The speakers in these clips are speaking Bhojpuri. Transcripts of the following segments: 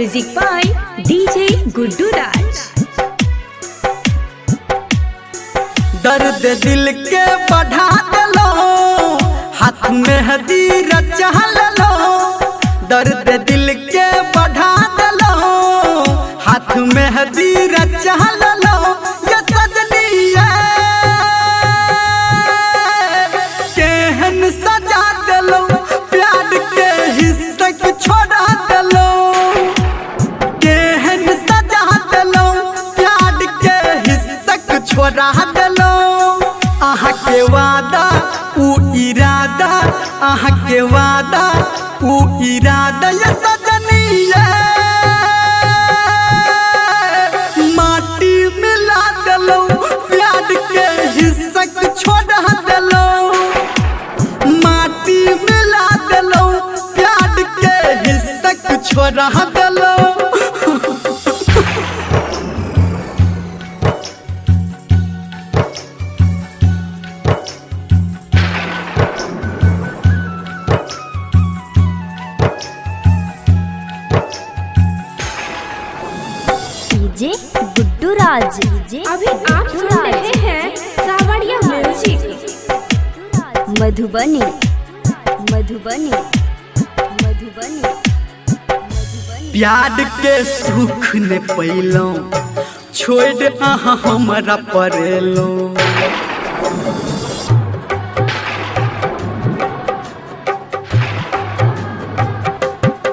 Music by DJ Guddu Raj। दर्द दिल के बढ़ा दलो, हाथ में हदीर चहल लो। दर्द दिल के बढ़ा दलो, हाथ में हदीर चहल लो। ये सजनी केहन सजा दलो, प्यार के हिस्से को छोड़ा दलो। केहन सजा दलो, प्यार के हिस्से को छोड़ा दलो। आहा के वादा ऊ इरादा, आहा के वादा ऊ इरादा। ये सजनी माटी मिला दलो, प्यार के हिस्से को छोड़ा दलो। माटी मिला दलो, प्यार के हिस्से को छोड़ा दलो। डीजे गुड्डू राज। अभी आप सुन रहे हैं सावरिया म्यूजिक। मधुबनी मधुबनी मधुबनी मधुबनी। प्यार के सुख ने पैलो, छोड़ आहा हमरा परेलो।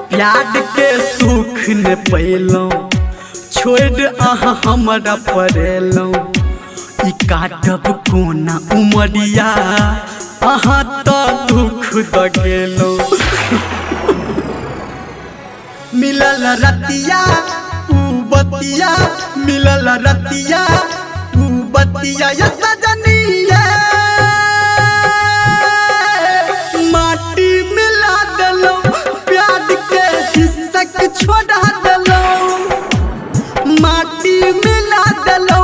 प्यार के सुख ने पैलो, छोड़ आहा हमरा परेलो। ई काटब कोना उमरिया, आहा तो दुख दगेलो। मिलल रतिया ऊ बतिया, मिलल रतिया ऊ बतिया। ये सजनी माटी मिला दलो, प्यार के हिस्से को छोड़ा दलो। माटी मिला दलो,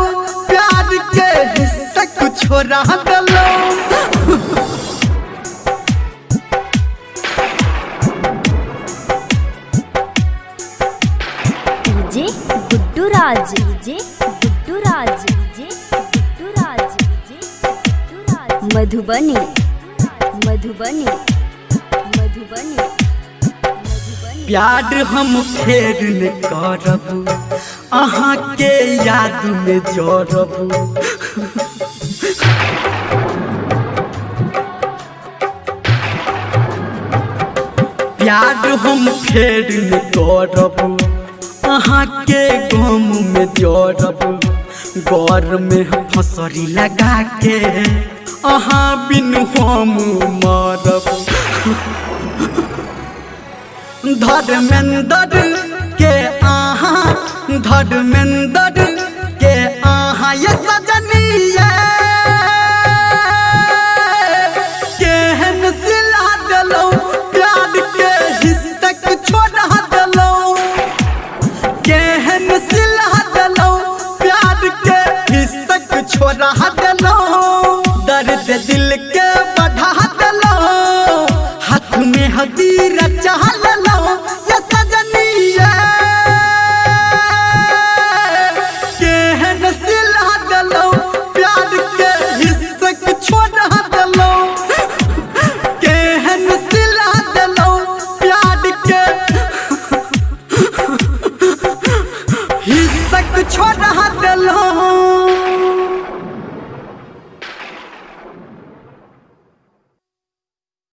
प्यार के हिस्से को छोड़ा दलो। डीजे गुड्डू राज। डीजे गुड्डू राज। डीजे गुड्डू राज। डीजे गुड्डू राज। मधुबनी मधुबनी मधुबनी मधुबनी। प्यार हम फेर न करब, अहाँ के याद में जोड़ब। प्यार हम फेर न करब, अहाँ के गम में जोड़ब। गौर में फसरी लगा के, अहाँ बिन हम मरब। धर्मेंद्र के आहा, धर्मेंद्र के आहा। ये सजनी